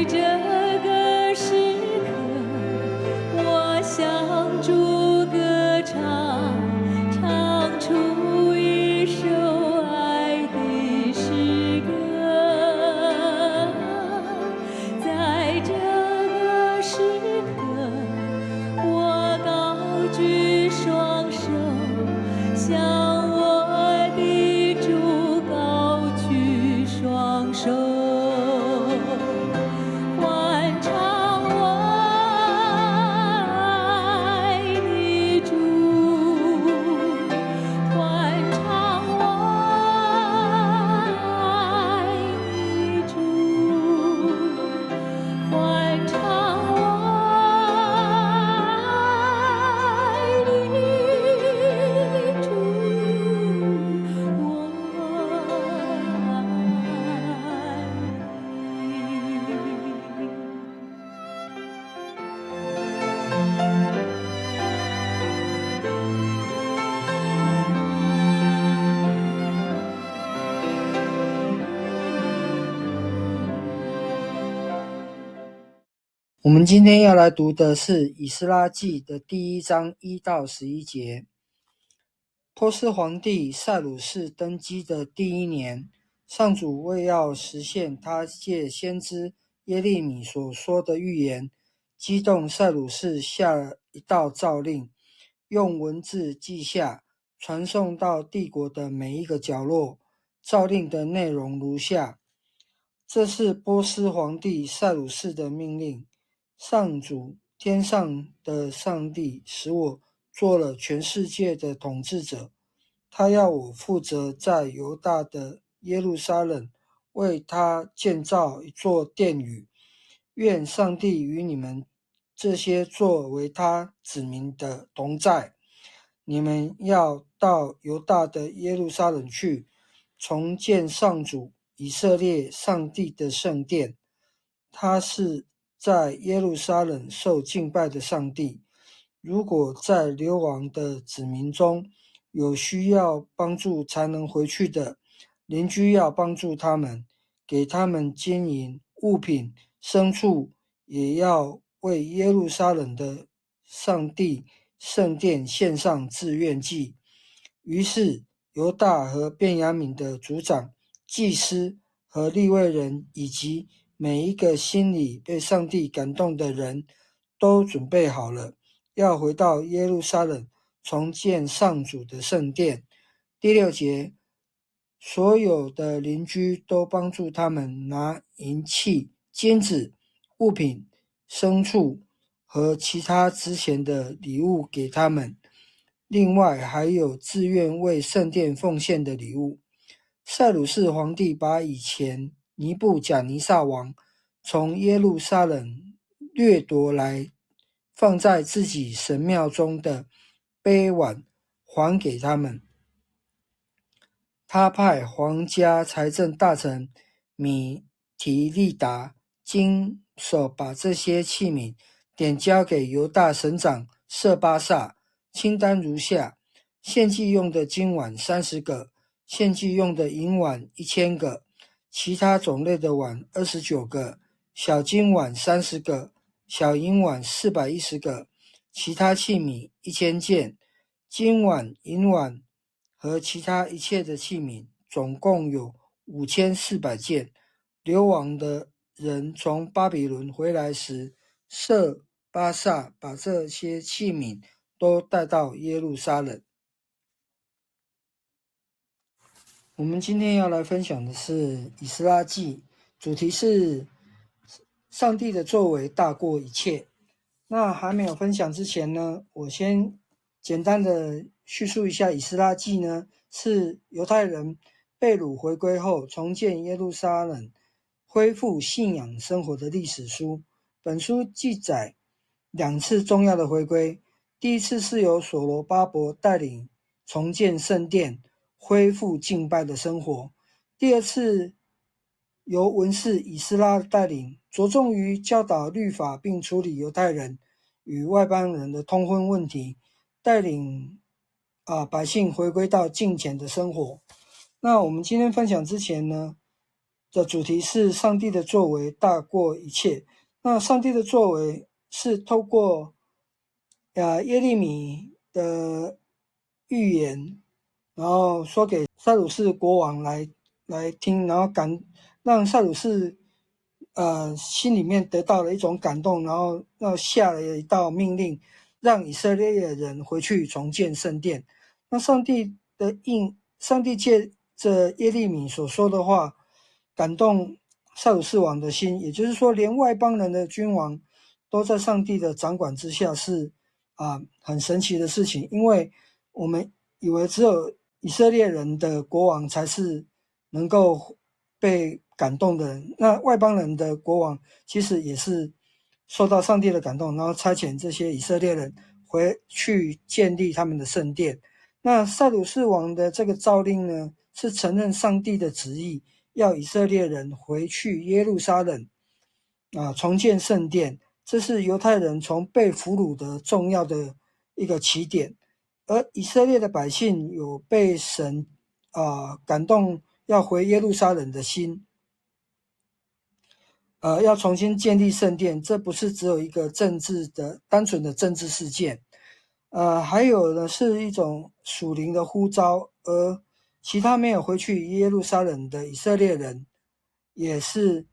这个时刻，我向主歌唱，唱出一首爱的诗歌。在这个时刻，我高举双手，向我的主高举双手，欢唱我爱的主，欢唱我爱的主，欢唱我爱的主，我们今天要来读的是以斯拉记的第1章1到11节。波斯皇帝塞鲁士登基的第1年，上主为要实现他借先知耶利米所说的预言，激动塞鲁士下了一道诏令，用文字记下，传送到帝国的每一个角落。诏令的内容如下：这是波斯皇帝塞鲁士的命令。上主天上的上帝使我做了全世界的统治者，他要我负责在犹大的耶路撒冷为他建造一座殿宇。愿上帝与你们这些作为他子民的同在。你们要到犹大的耶路撒冷去，重建上主以色列上帝的圣殿。他是在耶路撒冷受敬拜的上帝。如果在流亡的子民中有需要帮助才能回去的，邻居要帮助他们，给他们金银、物品、牲畜，也要为耶路撒冷的上帝圣殿献上自愿祭。于是犹大和便雅悯的族长、祭司和利未人，以及每一个心里被上帝感动的人，都准备好了，要回到耶路撒冷重建上主的圣殿。第6节，所有的邻居都帮助他们拿银器、金子、物品、牲畜和其他值钱的礼物给他们，另外还有自愿为圣殿奉献的礼物。塞鲁士皇帝把以前尼布甲尼撒王从耶路撒冷掠夺来放在自己神庙中的杯碗还给他们。他派皇家财政大臣米提利达经手把这些器皿点交给犹大省长舍巴萨，清单如下：献祭用的金碗30个，献祭用的银碗1000个，其他种类的碗29个，小金碗30个，小银碗410个，其他器皿1000件，金碗、银碗和其他一切的器皿，总共有5400件。流亡的人从巴比伦回来时，舍巴萨把这些器皿都带到耶路撒冷。我们今天要来分享的是以斯拉记，主题是上帝的作为大过一切。那还没有分享之前呢，我先简单的叙述一下以斯拉记呢，是犹太人被掳回归后重建耶路撒冷、恢复信仰生活的历史书。本书记载2次重要的回归，第一次是由所罗巴伯带领重建圣殿，恢复敬拜的生活；第二次由文士以斯拉带领，着重于教导律法并处理犹太人与外邦人的通婚问题，带领百姓回归到敬虔的生活。那我们今天分享之前呢，的主题是上帝的作为大过一切。那上帝的作为是透过耶利米的预言，然后说给塞鲁士国王来听，然后让塞鲁士心里面得到了一种感动，然后下了一道命令，让以色列人回去重建圣殿。那上帝借着耶利米所说的话，感动塞鲁士王的心，也就是说，连外邦人的君王都在上帝的掌管之下，是很神奇的事情。因为我们以为只有以色列人的国王才是能够被感动的人，那外邦人的国王其实也是受到上帝的感动，然后差遣这些以色列人回去建立他们的圣殿。那塞鲁士王的这个诏令呢，是承认上帝的旨意，要以色列人回去耶路撒冷重建圣殿，这是犹太人从被俘虏的重要的一个起点。而以色列的百姓有被神感动要回耶路撒冷的心，要重新建立圣殿，这不是只有一个单纯的政治事件，还有呢是一种属灵的呼召。而其他没有回去耶路撒冷的以色列人，也是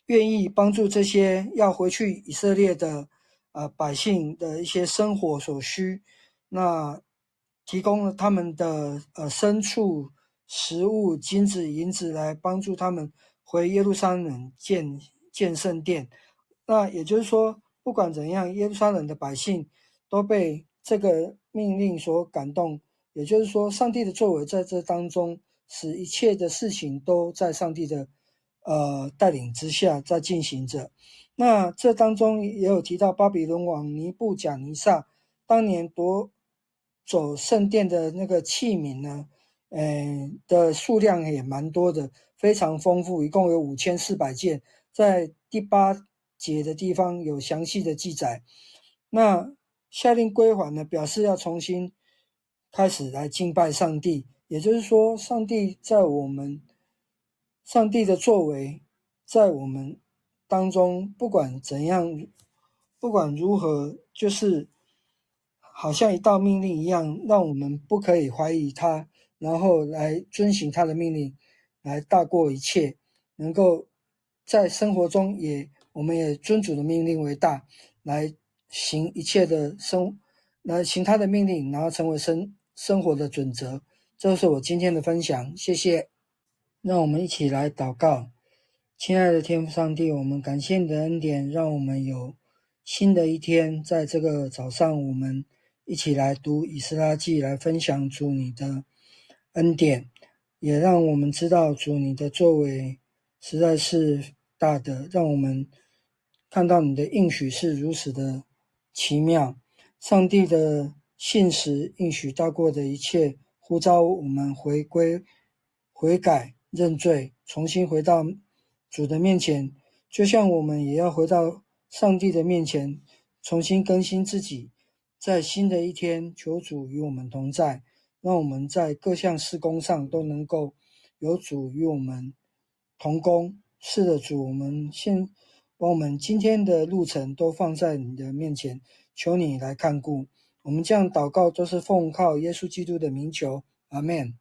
愿意帮助这些要回去以色列的百姓的一些生活所需，那提供了他们的牲畜、食物、金子、银子来帮助他们回耶路撒冷建圣殿。那也就是说，不管怎样，耶路撒冷的百姓都被这个命令所感动。也就是说，上帝的作为在这当中，使一切的事情都在上帝的带领之下在进行着。那这当中也有提到巴比伦王尼布甲尼撒当年夺走圣殿的那个器皿呢，的数量也蛮多的，非常丰富，一共有5400件，在第8节的地方有详细的记载。那下令归还呢，表示要重新开始来敬拜上帝，也就是说，上帝的作为在我们当中，不管怎样，不管如何，就是好像一道命令一样，让我们不可以怀疑他，然后来遵行他的命令，来大过一切，能够在生活中我们也遵主的命令为大，来行一切的来行他的命令，然后成为生活的准则。这是我今天的分享，谢谢。让我们一起来祷告。亲爱的天父上帝，我们感谢你的恩典，让我们有新的一天。在这个早上，我们一起来读以斯拉记，来分享主你的恩典，也让我们知道主你的作为实在是大的，让我们看到你的应许是如此的奇妙。上帝的信实应许大过的一切，呼召我们悔改认罪，重新回到主的面前，就像我们也要回到上帝的面前，重新更新自己。在新的一天，求主与我们同在，让我们在各项事工上都能够有主与我们同工。是的，主，把我们今天的路程都放在你的面前，求你来看顾。我们这样祷告都是奉靠耶稣基督的名求，阿们。